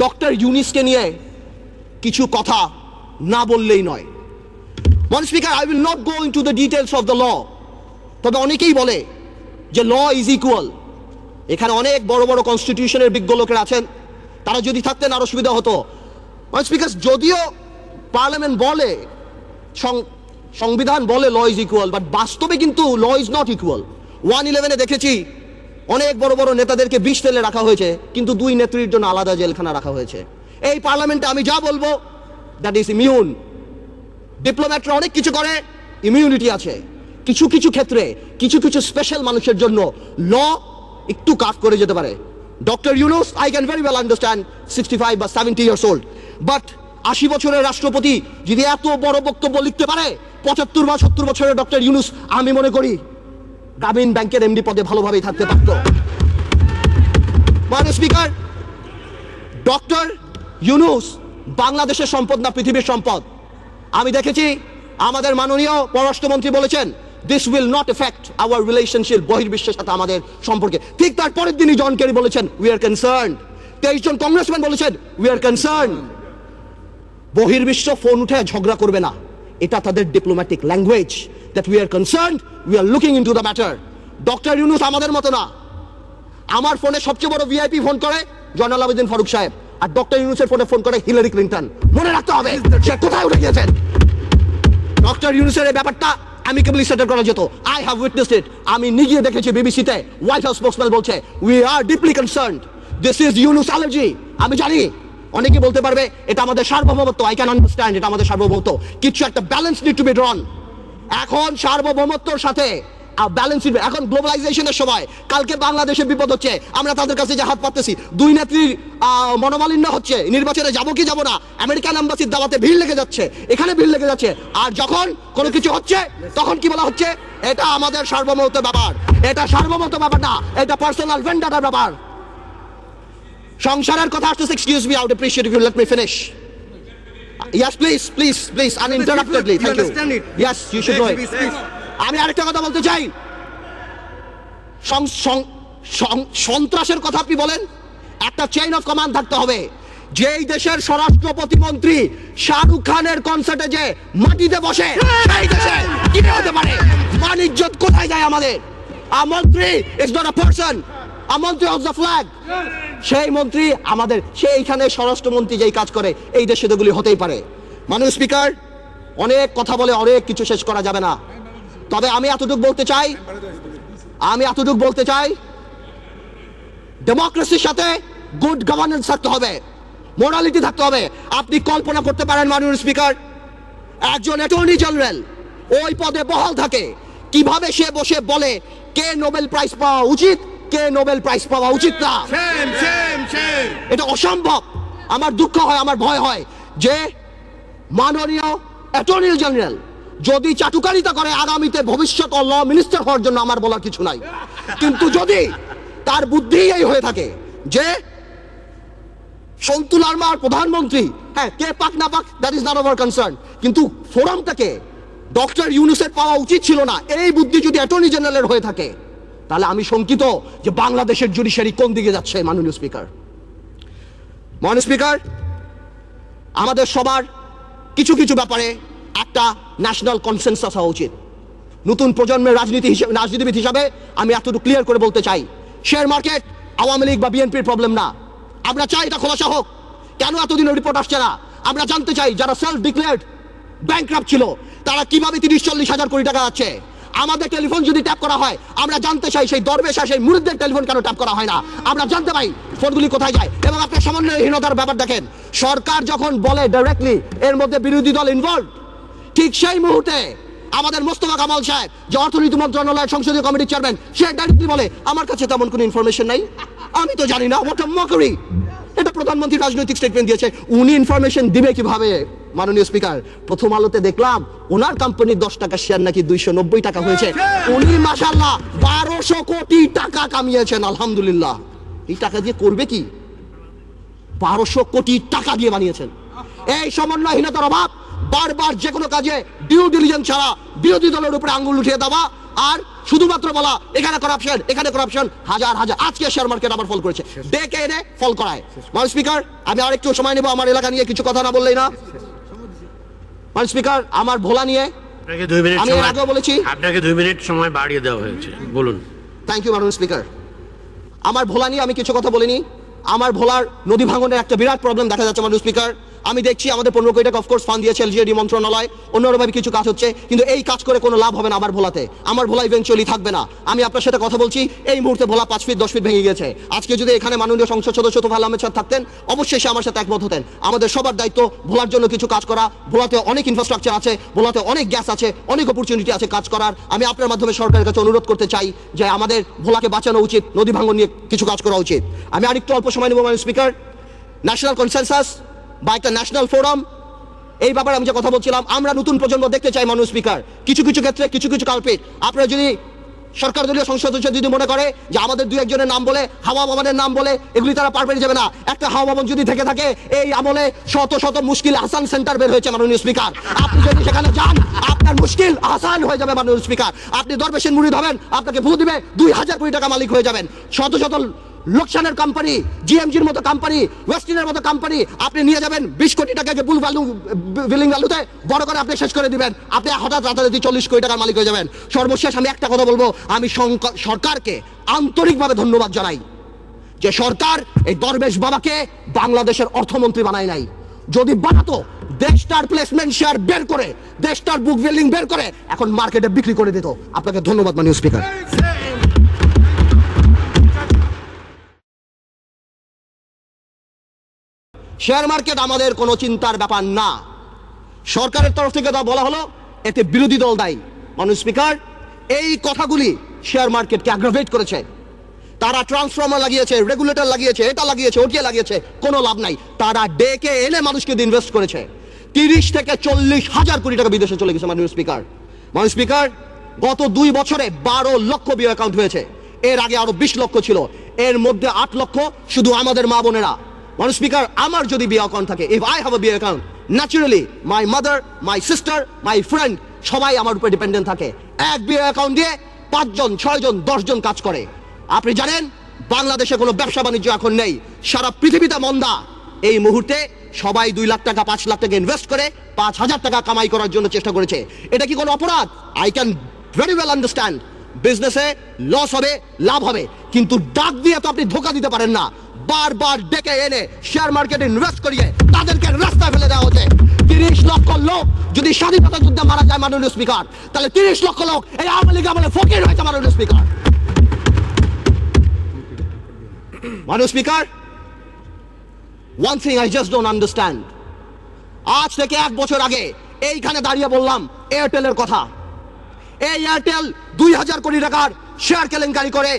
Doctor ইউনূসকে নিয়ে কিছু কথা না বললেই নয়। মহান speaker, I will not go into the details of the law. তবে অনেকেই বলে যে ল ইজ ইকুয়াল। এখানে অনেক বড় বড় কনস্টিটিউশনের বিজ্ঞ লোকেরা আছেন, তারা যদি থাকতেন আরো সুবিধা হতো। মহান স্পিকার, যদিও পার্লামেন্ট বলে, সংবিধান বলে ল ইজ ইকুয়াল, বাট বাস্তবে কিন্তু ল ইজ নট ইকুয়াল। 111-এ দেখেছি অনেক বড় বড় নেতাদেরকে বিষ তেলে রাখা হয়েছে, কিন্তু দুই নেত্রীর জন্য আলাদা জেলখানা রাখা হয়েছে। এই পার্লামেন্টে আমি যা বলবো দ্যাট ইজ ইমিউন। ডিপ্লোম্যাটরা অনেক কিছু করে, ইমিউনিটি আছে। কিছু কিছু ক্ষেত্রে কিছু কিছু স্পেশাল মানুষের জন্য ল একটু কাট করে যেতে পারে। Doctor Yunus, I can very well understand 65 বা 70 ইয়ার্স ওল্ড, বাট 80 বছরের রাষ্ট্রপতি যদি এত বড় বক্তব্য লিখতে পারে, 75 বা 70 বছরের ডক্টর ইউনূস আমি মনে করি গ্রামীণ ব্যাংকের এমডি পদে ভালোভাবেই থাকতে পারত। মাননীয় স্পিকার, ডক্টর ইউনূস বাংলাদেশের সম্পদ না পৃথিবীর সম্পদ। আমি দেখেছি আমাদের মাননীয় পররাষ্ট্রমন্ত্রী বলেছেন this will not effect our relationship, বহির্বিশ্বের সাথে আমাদের সম্পর্কে। ঠিক তার পরের দিনই জন কেরি বলেছেন উই আর কনসার্নড। 23 জন কংগ্রেসম্যান বলেছেন উই আর কনসার্নড। বহির্বিশ্ব ফোন উঠে ঝগড়া করবে না, এটা তাদের diplomatic language, that we are concerned, we are looking into the matter. Doctor Yunus আমাদের মতো না। আমার ফোনে সবচেয়ে বড় ভিআইপি ফোন করে জয়নাল আবেদিন ফারুক সাহেব, আর ডক্টর ইউনূসের ফোনে ফোন করে হিলারি ক্লিন্টন। মনে রাখতে হবে সে কোথায় উঠে গিয়েছেন। ডক্টর ইউনূসের এই ব্যাপারটা অ্যামিকেবলি সেটেল করা যেত। আই হ্যাভ উইটনেসড ইট। আমি নিজে দেখেছি বিবিসিতে হোয়াইট হাউস স্পোকসম্যান বলছে we are deeply concerned, this is Yunus allergy. আমি জানি অনেকে বলতে পারবে এটা আমাদের সার্বভৌমত্ব, আই ক্যান আন্ডারস্ট্যান্ড এটা আমাদের সার্বভৌমত্ব, কিছু একটা ব্যালেন্স নিড টু বি ড্রন। এখন সার্বভৌমত্বর সাথে ব্যালেন্স, এখন গ্লোবালাইজেশনের সময় কালকে বাংলাদেশের বিপদ হচ্ছে, আমরা তাদের কাছে যে হাত পাততেছি, দুই নেত্রীর মনোমালিন্য হচ্ছে, নির্বাচনে যাবো কি যাবো না, আমেরিকান এম্বাসির দাওয়াতে ভিড় লেগে যাচ্ছে, এখানে ভিড় লেগে যাচ্ছে, আর যখন কোনো কিছু হচ্ছে তখন কি বলা হচ্ছে এটা আমাদের সার্বভৌমত্বের ব্যাপার। এটা সার্বভৌমত্ব ব্যাপার না, এটা পার্সোনাল ভেন্ডাটার ব্যাপার। সংসারের কথা আসছে, excuse me, I would appreciate if you let me finish. Yes, please, uninterruptedly. Thank you. Yes, you should know it. আমি আরেকটা কথা বলতে চাই। সন্ত্রাসের কথা আপনি বলেন, একটা চেইন অফ কমান্ড থাকতে হবে। যেই দেশের স্বরাষ্ট্র প্রতিমন্ত্রী শাহরুখ খানের কনসার্টে যে মাটিতে বসে, সেই দেশে কি হতে পারে? বাণিজ্য কোথায় যায় আমাদের? আ মন্ত্রী ইজ নট আ পারসন, আ মন্ত্রী অফ দ্য ফ্ল্যাগ। সেই মন্ত্রী আমাদের, সেইখানে স্বরাষ্ট্রমন্ত্রী যেই কাজ করে এই দেশে এগুলি হতেই পারে। মাননীয় স্পিকার, অনেক কথা বলে অনেক কিছু শেষ করা যাবে না, তবে আমি এতটুকু বলতে চাই ডেমোক্রেসির সাথে গুড গভর্নেন্স থাকতে হবে, মোরালিটি থাকতে হবে। আপনি কল্পনা করতে পারেন মাননীয় স্পিকার, একজন অ্যাটর্নি জেনারেল ওই পদে বহাল থাকে, কিভাবে সে বসে বলে কে নোবেল প্রাইজ পাওয়া উচিত, কে নোবেল প্রাইজ পাওয়া উচিত না। এটা অসম্ভব। আমার দুঃখ হয়, আমার ভয় হয় যে মাননীয় অ্যাটর্নি জেনারেল যদি চাটুকারিতা করে আগামীতে ভবিষ্যৎ ল মিনিস্টার হওয়ার জন্য আমার বলার কিছু নাই, কিন্তু যদি তার বুদ্ধি এই হয়ে থাকে যে সন্তু লারমার প্রধানমন্ত্রী, হ্যাঁ কে পাক না পাক that is not our concern, কিন্তু ফোরামটাকে ডক্টর ইউনূসের পাওয়া উচিত ছিল না, এই বুদ্ধি যদি অ্যাটর্নি জেনারেলের হয়ে থাকে, তাহলে আমি শঙ্কিত যে বাংলাদেশের জুডিশিয়ারি কোন দিকে যাচ্ছে। মাননীয় স্পিকার, আমাদের সবার কিছু কিছু ব্যাপারে একটা ন্যাশনাল কনসেনসাস হওয়া উচিত। নতুন প্রজন্মের রাজনীতিবিদ হিসাবে আমি এতটুকু ক্লিয়ার করে বলতে চাই, শেয়ার মার্কেট আওয়ামী লীগ বা বিএনপির প্রবলেম না। আমরা চাই এটা খোলাসা হোক। কেন এতদিনের রিপোর্ট আসছে না? আমরা জানতে চাই যারা সেলফ ডিক্লেয়ার্ড ব্যাংকরাপ্ট ছিল তারা কিভাবে 30-40 হাজার কোটি টাকা আছে। আমাদের টেলিফোন যদি ট্যাপ করা হয়, আমরা জানতে চাই সেই দরবেশ আর সেই মুরিদদের টেলিফোন কেন ট্যাপ করা হয় না, আমরা জানতে পাই ফোনগুলি কোথায় যায়। এবং আপনার সমন্বয়হীনতার ব্যাপার দেখেন, সরকার যখন বলে ডাইরেক্টলি এর মধ্যে বিরোধী দল ইনভলভ, ঠিক সেই মুহূর্তে আমাদের মোস্তফা কামাল সাহেব যে অর্থনীতি মন্ত্রণালয়ের সংসদীয় কমিটির চেয়ারম্যান, সে ডাইরেক্টলি বলে আমার কাছে তেমন কোনো ইনফরমেশন নাই, আমি তো জানি না। What a mockery! এটা প্রধানমন্ত্রী রাজনৈতিক স্টেটমেন্ট দিয়েছে, উনি ইনফরমেশন দিবে কিভাবে? মাননীয় স্পিকার, প্রথম আলোতে দেখলাম ওনার কোম্পানির 10 টাকা শেয়ার নাকি 290 টাকা হয়েছে। উনি মাশাআল্লাহ 1200 কোটি টাকা কামিয়েছেন, আলহামদুলিল্লাহ। এই টাকা দিয়ে করবে কি? 1200 কোটি টাকা দিয়ে বানিয়েছেন। এই সমন্বয়হীনতার অভাব, বারবার যে কোনো কাজে ডিউ ডিলিজেন্স ছাড়া বিরোধী দলের উপরে আঙ্গুল উঠিয়ে দেওয়া, আর শুধুমাত্র বলা এখানে করাপশন, এখানে করাপশন, হাজার হাজার। আজকে শেয়ার মার্কেট আবার ফল করেছে, ডেকে এনে ফল করায়। মাননীয় স্পিকার, আমি আরেকটু সময় নেব আমার এলাকা নিয়ে কিছু কথা না বললেই না। মাননীয় স্পিকার, আমার ভোলা নিয়ে আমি আগেও বলেছি, আপনাকে 2 মিনিট সময় বাড়িয়ে দেওয়া হয়েছে, বলুন। থ্যাংক ইউ মাননীয় স্পিকার। আমার ভোলা নিয়ে আমি কিছু কথা বলিনি। আমার ভোলার নদী ভাঙনের একটা বিরাট প্রবলেম দেখা যাচ্ছে মাননীয় স্পিকার। আমি দেখছি আমাদের 15 কোটি টাকা অফকোর্স ফান্ড দিয়েছে এলজিইডি মন্ত্রণালয়, অন্যভাবে কিছু কাজ হচ্ছে, কিন্তু এই কাজ করে কোনো লাভ হবে না আমার ভোলাতে। আমার ভোলা ইভেনচুয়ালি থাকবে না। আমি আপনার সাথে কথা বলছি, এই মুহূর্তে ভোলা 5 ফিট 10 ফিট ভেঙে গেছে। আজকে যদি এখানে মাননীয় সংসদ সদস্য তোফায়েল আহমেদ স্যার থাকতেন, অবশ্যই সে আমার সাথে একমত হতেন। আমাদের সবার দায়িত্ব ভোলার জন্য কিছু কাজ করা। ভোলাতে অনেক ইনফ্রাস্ট্রাকচার আছে, ভোলাতে অনেক গ্যাস আছে, অনেক অপরচুনিটি আছে কাজ করার। আমি আপনার মাধ্যমে সরকারের কাছে অনুরোধ করতে চাই যে আমাদের ভোলাকে বাঁচানো উচিত, নদী ভাঙন নিয়ে কিছু কাজ করা উচিত। আমি আরেকটু অল্প সময় নেব মাননীয় স্পিকার। ন্যাশনাল কনসেনসাস বা একটা ন্যাশনাল ফোরাম, এই ব্যাপারে আমি যে কথা বলছিলাম, আমরা নতুন প্রজন্ম দেখতে চাই মাননীয় স্পিকার। কিছু কিছু ক্ষেত্রে কিছু কিছু কালপিট, আপনারা যদি সরকার দলীয় সংসদ সদস্য যদি মনে করে যে আমাদের 2-1 জনের নাম বলে, হাওয়া ভবনের নাম বলে, এগুলি তারা পার পেয়ে যাবে না। একটা হাওয়া ভবন যদি থেকে থাকে, এই আমলে শত শত মুশকিল আসান সেন্টার বের হয়েছে মাননীয় স্পিকার। আপনি যদি সেখানে যান, আপনার মুশকিল আসান হয়ে যাবে মাননীয় স্পিকার। আপনি দরবেশের মুরিদ হবেন, আপনাকে ভূ দিবে, 2000 কোটি টাকা মালিক হয়ে যাবেন। শত শত লোকসানের কোম্পানি, জিএমজির মতো কোম্পানি, ওয়েস্টিনের মতো কোম্পানি আপনি নিয়ে যাবেন 20 কোটি টাকাকে বুল ভ্যালু বিলিং ভ্যালুতে বড় করে আপনি শেষ করে দিবেন। আপনি হঠাৎ রাতারাতি 40 কোটি টাকার মালিক হয়ে যাবেন। সর্বশেষ আমি একটা কথা বলবো, আমি সরকারকে আন্তরিকভাবে ধন্যবাদ জানাই যে সরকার এই দরবেশ বাবাকে বাংলাদেশের অর্থমন্ত্রী বানায় নাই। যদি বানাতো, দেশটার প্লেসমেন্ট শেয়ার বের করে, দেশটার বুক বিল্ডিং বের করে এখন মার্কেটে বিক্রি করে দিত। আপনাকে ধন্যবাদ মাননীয় স্পিকার। শেয়ার মার্কেট আমাদের কোনো চিন্তার ব্যাপার না। সরকারের তরফ থেকে তা বলা হলো, এতে বিরোধী দল দায়ী। মাননীয় স্পিকার, এই কথাগুলি শেয়ার মার্কেটকে অ্যাগ্রাভেট করেছে। তারা ট্রান্সফর্মার লাগিয়েছে, রেগুলেটর লাগিয়েছে, এটা লাগিয়েছে, ওটিয়ে লাগিয়েছে, কোনো লাভ নাই। তারা ডেকে এনে মানুষকে ইনভেস্ট করেছে। 30 থেকে 40 হাজার কোটি টাকা বিদেশে চলে গেছে মাননীয় স্পিকার। মাননীয় স্পিকার, গত 2 বছরে 12 লক্ষ বিও অ্যাকাউন্ট হয়েছে। এর আগে আরো 20 লক্ষ ছিল, এর মধ্যে 8 লক্ষ শুধু আমাদের মা বোনেরা। মাননীয় স্পিকার, আমার যদি বিও অ্যাকাউন্ট থাকে, if I have a BO account, naturally my mother, my sister, my friend সবাই আমার উপরে ডিপেন্ডেন্ট থাকে। এক বিও অ্যাকাউন্ট দিয়ে 5 জন, 6 জন, 10 জন কাজ করে। আপনি জানেন বাংলাদেশে কোনো ব্যবসা বাণিজ্য এখন নেই, সারা পৃথিবীতে মন্দা। এই মুহূর্তে সবাই 2 লাখ টাকা, 5 লাখ টাকা ইনভেস্ট করে 5,000 টাকা কামাই করার জন্য চেষ্টা করেছে। এটা কি কোনো অপরাধ? I can very well understand. বিজনেসে লস হবে, লাভ হবে, কিন্তু ডাক দিয়ে তো আপনি ধোকা দিতে পারেন না। বারবার ডেকে এনে শেয়ার মার্কেটে ইনভেস্ট করিয়ে তাদেরকে রাস্তায় ফেলে দেওয়া হচ্ছে। 30 লক্ষ লোক যদি স্বাধীনতা যুদ্ধে মারা যায় মাননীয় স্পিকার, তাহলে 30 লক্ষ লোক এই আওয়ামী লীগ আমলে ফকির হয়েছে মাননীয় স্পিকার। মাননীয় speaker, one thing I just don't understand, আজ থেকে 1 বছর আগে এইখানে দাঁড়িয়ে বললাম এয়ারটেলের কথা। এই এয়ারটেল 2000 কোটি টাকার শেয়ার কেলেঙ্কারি করে